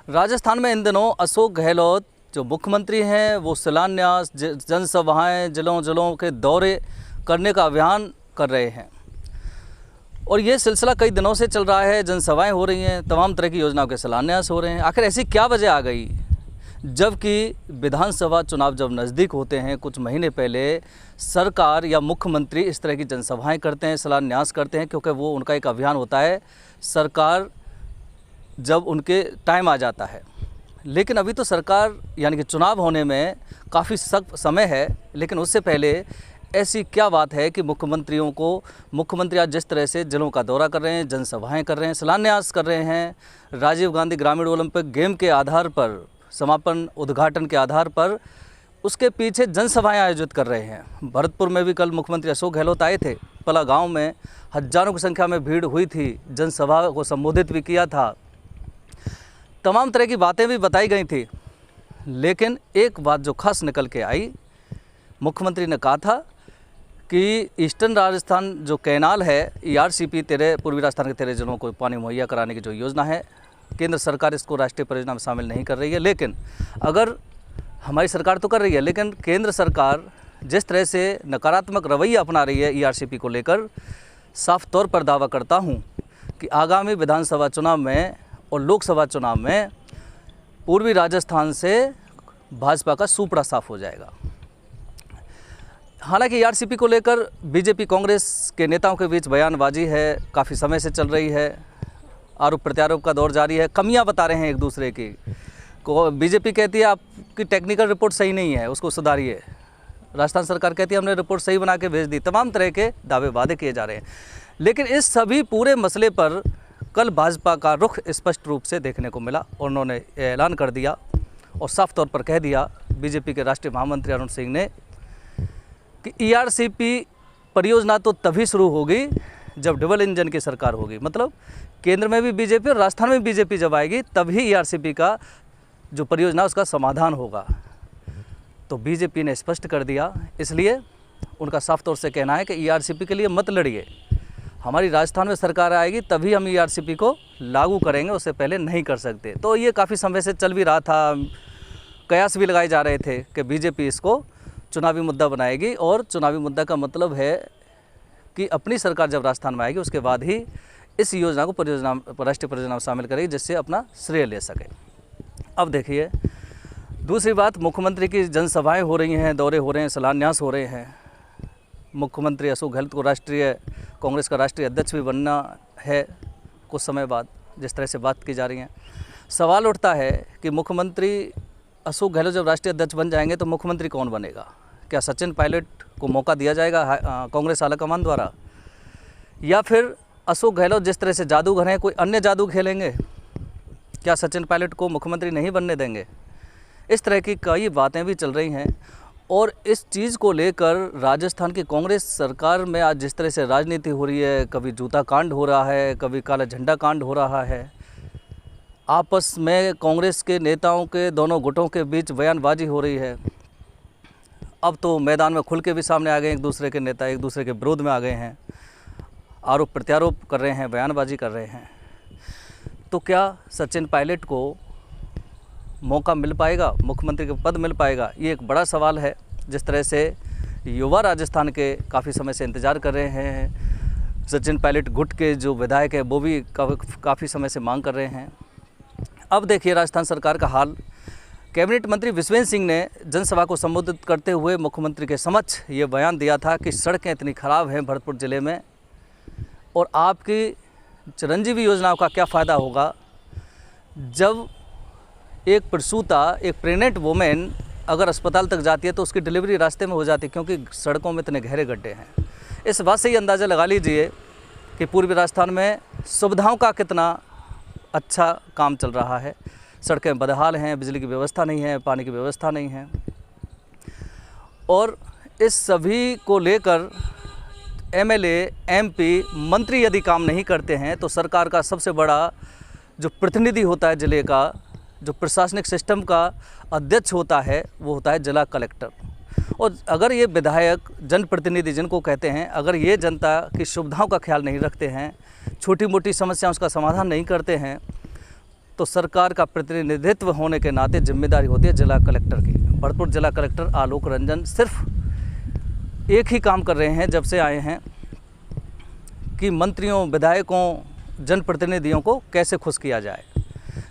राजस्थान में इन दिनों अशोक गहलोत जो मुख्यमंत्री हैं वो शिलान्यास, जनसभाएं, जिलों जिलों के दौरे करने का अभियान कर रहे हैं और ये सिलसिला कई दिनों से चल रहा है। जनसभाएं हो रही हैं, तमाम तरह की योजनाओं के शिलान्यास हो रहे हैं। आखिर ऐसी क्या वजह आ गई जबकि विधानसभा चुनाव जब नज़दीक होते हैं, कुछ महीने पहले सरकार या मुख्यमंत्री इस तरह की जनसभाएं करते हैं, शिलान्यास करते हैं, क्योंकि वो उनका एक अभियान होता है सरकार जब उनके टाइम आ जाता है। लेकिन अभी तो सरकार यानी कि चुनाव होने में काफ़ी सख्त समय है, लेकिन उससे पहले ऐसी क्या बात है कि मुख्यमंत्री आज जिस तरह से जिलों का दौरा कर रहे हैं, जनसभाएं कर रहे हैं, शिलान्यास कर रहे हैं, राजीव गांधी ग्रामीण ओलंपिक गेम के आधार पर, समापन उद्घाटन के आधार पर उसके पीछे जनसभाएं आयोजित कर रहे हैं। भरतपुर में भी कल मुख्यमंत्री अशोक गहलोत आए थे। पला गांव में हजारों की संख्या में भीड़ हुई थी, जनसभा को संबोधित भी किया था, तमाम तरह की बातें भी बताई गई थी। लेकिन एक बात जो खास निकल के आई, मुख्यमंत्री ने कहा था कि ईस्टर्न राजस्थान जो कैनाल है, ERCP पूर्वी राजस्थान के 13 जिलों को पानी मुहैया कराने की जो योजना है, केंद्र सरकार इसको राष्ट्रीय परियोजना में शामिल नहीं कर रही है। लेकिन अगर हमारी सरकार तो कर रही है, लेकिन केंद्र सरकार जिस तरह से नकारात्मक रवैया अपना रही है ERCP को लेकर, साफ तौर पर दावा करता हूँ कि आगामी विधानसभा चुनाव में और लोकसभा चुनाव में पूर्वी राजस्थान से भाजपा का सूपड़ा साफ हो जाएगा। हालांकि ERCP को लेकर बीजेपी कांग्रेस के नेताओं के बीच बयानबाजी है, काफ़ी समय से चल रही है, आरोप प्रत्यारोप का दौर जारी है, कमियां बता रहे हैं एक दूसरे की को। बीजेपी कहती है आपकी टेक्निकल रिपोर्ट सही नहीं है, उसको सुधारिए। राजस्थान सरकार कहती है हमने रिपोर्ट सही बना के भेज दी। तमाम तरह के दावे वादे किए जा रहे हैं, लेकिन इस सभी पूरे मसले पर कल भाजपा का रुख स्पष्ट रूप से देखने को मिला और उन्होंने ऐलान कर दिया और साफ तौर पर कह दिया बीजेपी के राष्ट्रीय महामंत्री अरुण सिंह ने कि ERCP परियोजना तो तभी शुरू होगी जब डबल इंजन की सरकार होगी। मतलब केंद्र में भी बीजेपी और राजस्थान में भी बीजेपी जब आएगी तभी ERCP का जो परियोजना उसका समाधान होगा। तो बीजेपी ने स्पष्ट कर दिया, इसलिए उनका साफ तौर से कहना है कि ERCP के लिए मत लड़िए, हमारी राजस्थान में सरकार आएगी तभी हम ERCP को लागू करेंगे, उससे पहले नहीं कर सकते। तो ये काफ़ी समय से चल भी रहा था, कयास भी लगाए जा रहे थे कि बीजेपी इसको चुनावी मुद्दा बनाएगी और चुनावी मुद्दा का मतलब है कि अपनी सरकार जब राजस्थान में आएगी उसके बाद ही इस योजना को राष्ट्रीय परियोजना में शामिल करेगी, जिससे अपना श्रेय ले सके। अब देखिए दूसरी बात, मुख्यमंत्री की जनसभाएं हो रही हैं, दौरे हो रहे हैं, शिलान्यास हो रहे हैं। मुख्यमंत्री अशोक गहलोत को कांग्रेस का राष्ट्रीय अध्यक्ष भी बनना है कुछ समय बाद, जिस तरह से बात की जा रही है। सवाल उठता है कि मुख्यमंत्री अशोक गहलोत जब राष्ट्रीय अध्यक्ष बन जाएंगे तो मुख्यमंत्री कौन बनेगा? क्या सचिन पायलट को मौका दिया जाएगा कांग्रेस आलाकमान द्वारा, या फिर अशोक गहलोत जिस तरह से जादूगर हैं कोई अन्य जादू खेलेंगे? क्या सचिन पायलट को मुख्यमंत्री नहीं बनने देंगे? इस तरह की कई बातें भी चल रही हैं और इस चीज़ को लेकर राजस्थान की कांग्रेस सरकार में आज जिस तरह से राजनीति हो रही है, कभी जूता कांड हो रहा है, कभी काला झंडा कांड हो रहा है, आपस में कांग्रेस के नेताओं के दोनों गुटों के बीच बयानबाजी हो रही है। अब तो मैदान में खुल के भी सामने आ गए, एक दूसरे के नेता एक दूसरे के विरोध में आ गए हैं, आरोप प्रत्यारोप कर रहे हैं, बयानबाजी कर रहे हैं। तो क्या सचिन पायलट को मौका मिल पाएगा, मुख्यमंत्री का पद मिल पाएगा? ये एक बड़ा सवाल है। जिस तरह से युवा राजस्थान के काफ़ी समय से इंतज़ार कर रहे हैं, सचिन पायलट गुट के जो विधायक है वो भी काफ़ी समय से मांग कर रहे हैं। अब देखिए राजस्थान सरकार का हाल। कैबिनेट मंत्री विश्वेंद्र सिंह ने जनसभा को संबोधित करते हुए मुख्यमंत्री के समक्ष ये बयान दिया था कि सड़कें इतनी ख़राब हैं भरतपुर ज़िले में और आपकी चिरंजीवी योजनाओं का क्या फ़ायदा होगा जब एक प्रसूता, एक प्रेग्नेंट वुमेन अगर अस्पताल तक जाती है तो उसकी डिलीवरी रास्ते में हो जाती है, क्योंकि सड़कों में इतने गहरे गड्ढे हैं। इस बात से ही अंदाज़ा लगा लीजिए कि पूर्वी राजस्थान में सुविधाओं का कितना अच्छा काम चल रहा है। सड़कें बदहाल हैं, बिजली की व्यवस्था नहीं है, पानी की व्यवस्था नहीं है। और इस सभी को लेकर MLA, MP, मंत्री यदि काम नहीं करते हैं तो सरकार का सबसे बड़ा जो प्रतिनिधि होता है ज़िले का, जो प्रशासनिक सिस्टम का अध्यक्ष होता है, वो होता है जिला कलेक्टर। और अगर ये विधायक, जनप्रतिनिधि जिनको कहते हैं, अगर ये जनता की सुविधाओं का ख्याल नहीं रखते हैं, छोटी मोटी समस्या उसका समाधान नहीं करते हैं, तो सरकार का प्रतिनिधित्व होने के नाते जिम्मेदारी होती है जिला कलेक्टर की। भरतपुर जिला कलेक्टर आलोक रंजन सिर्फ एक ही काम कर रहे हैं जब से आए हैं कि मंत्रियों, विधायकों, जनप्रतिनिधियों को कैसे खुश किया जाए।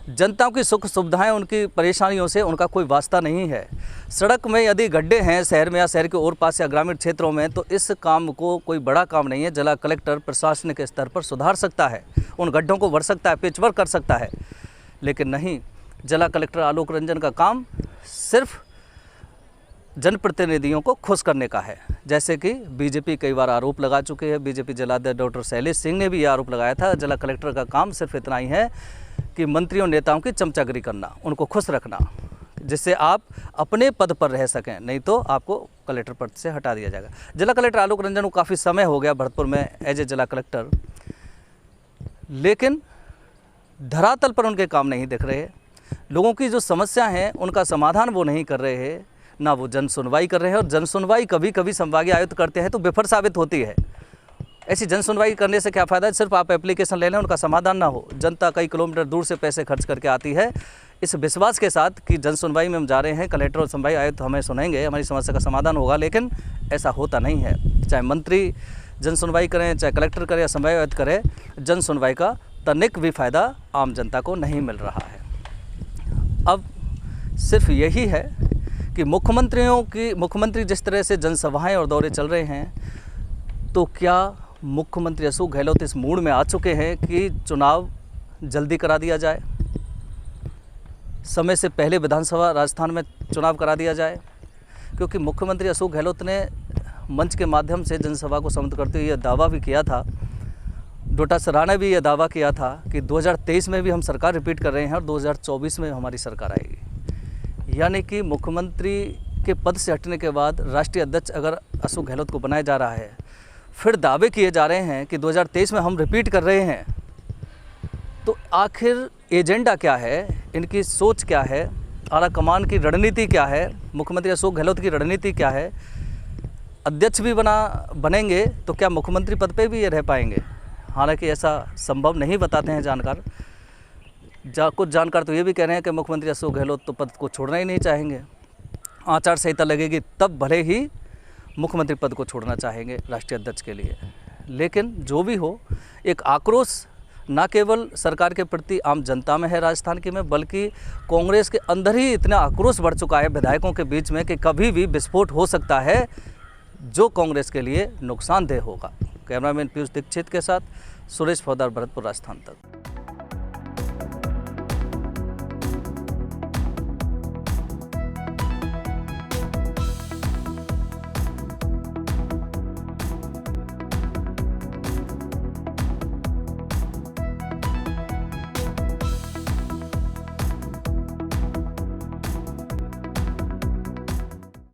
जनता की सुख सुविधाएं, उनकी परेशानियों से उनका कोई वास्ता नहीं है। सड़क में यदि गड्ढे हैं शहर में या शहर के और पास या ग्रामीण क्षेत्रों में, तो इस काम को कोई बड़ा काम नहीं है। जिला कलेक्टर प्रशासन के स्तर पर सुधार सकता है, उन गड्ढों को भर सकता है, पेचवर्क कर सकता है, लेकिन नहीं, जिला कलेक्टर आलोक रंजन का काम सिर्फ जनप्रतिनिधियों को खुश करने का है। जैसे कि बीजेपी कई बार आरोप लगा चुके हैं, बीजेपी जिलाध्यक्ष डॉक्टर शैलेश सिंह ने भी ये आरोप लगाया था, जिला कलेक्टर का काम सिर्फ इतना ही है कि मंत्रियों नेताओं की चमचागिरी करना, उनको खुश रखना, जिससे आप अपने पद पर रह सकें, नहीं तो आपको कलेक्टर पद से हटा दिया जाएगा। जिला कलेक्टर आलोक रंजन को काफ़ी समय हो गया भरतपुर में एज ए जिला कलेक्टर, लेकिन धरातल पर उनके काम नहीं दिख रहे। लोगों की जो समस्या हैं उनका समाधान वो नहीं कर रहे हैं, ना वो जन सुनवाई कर रहे हैं। और जन सुनवाई कभी कभी संभागीय आयुक्त करते हैं तो विफल साबित होती है। ऐसी जन सुनवाई करने से क्या फ़ायदा है, सिर्फ आप एप्लीकेशन ले लें, उनका समाधान ना हो। जनता कई किलोमीटर दूर से पैसे खर्च करके आती है इस विश्वास के साथ कि जन सुनवाई में हम जा रहे हैं, कलेक्टर और संभागीय आयुक्त हमें सुनेंगे, हमारी समस्या का समाधान होगा, लेकिन ऐसा होता नहीं है। चाहे मंत्री जन सुनवाई करें, चाहे कलेक्टर करें या संभागीय आयुक्त करें, जन सुनवाई का तनिक भी फ़ायदा आम जनता को नहीं मिल रहा है। अब सिर्फ यही है कि मुख्यमंत्री जिस तरह से जनसभाएं और दौरे चल रहे हैं, तो क्या मुख्यमंत्री अशोक गहलोत इस मूड में आ चुके हैं कि चुनाव जल्दी करा दिया जाए, समय से पहले विधानसभा राजस्थान में चुनाव करा दिया जाए? क्योंकि मुख्यमंत्री अशोक गहलोत ने मंच के माध्यम से जनसभा को संबोधित करते हुए यह दावा भी किया था, डोटा सराहना ने भी यह दावा किया था कि 2023 में भी हम सरकार रिपीट कर रहे हैं और 2024 में हमारी सरकार आएगी। यानी कि मुख्यमंत्री के पद से हटने के बाद राष्ट्रीय अध्यक्ष अगर अशोक गहलोत को बनाया जा रहा है, फिर दावे किए जा रहे हैं कि 2023 में हम रिपीट कर रहे हैं, तो आखिर एजेंडा क्या है, इनकी सोच क्या है, आला कमान की रणनीति क्या है, मुख्यमंत्री अशोक गहलोत की रणनीति क्या है? अध्यक्ष भी बनेंगे तो क्या मुख्यमंत्री पद पे भी ये रह पाएंगे? हालांकि ऐसा संभव नहीं बताते हैं जानकार। कुछ जानकार तो ये भी कह रहे हैं कि मुख्यमंत्री अशोक गहलोत तो पद को छोड़ना ही नहीं चाहेंगे, आचार संहिता लगेगी तब भले ही मुख्यमंत्री पद को छोड़ना चाहेंगे राष्ट्रीय अध्यक्ष के लिए। लेकिन जो भी हो, एक आक्रोश न केवल सरकार के प्रति आम जनता में है राजस्थान की में, बल्कि कांग्रेस के अंदर ही इतना आक्रोश बढ़ चुका है विधायकों के बीच में कि कभी भी विस्फोट हो सकता है जो कांग्रेस के लिए नुकसानदेह होगा। कैमरामैन पीयूष दीक्षित के साथ सुरेश फौदार, भरतपुर, राजस्थान तक।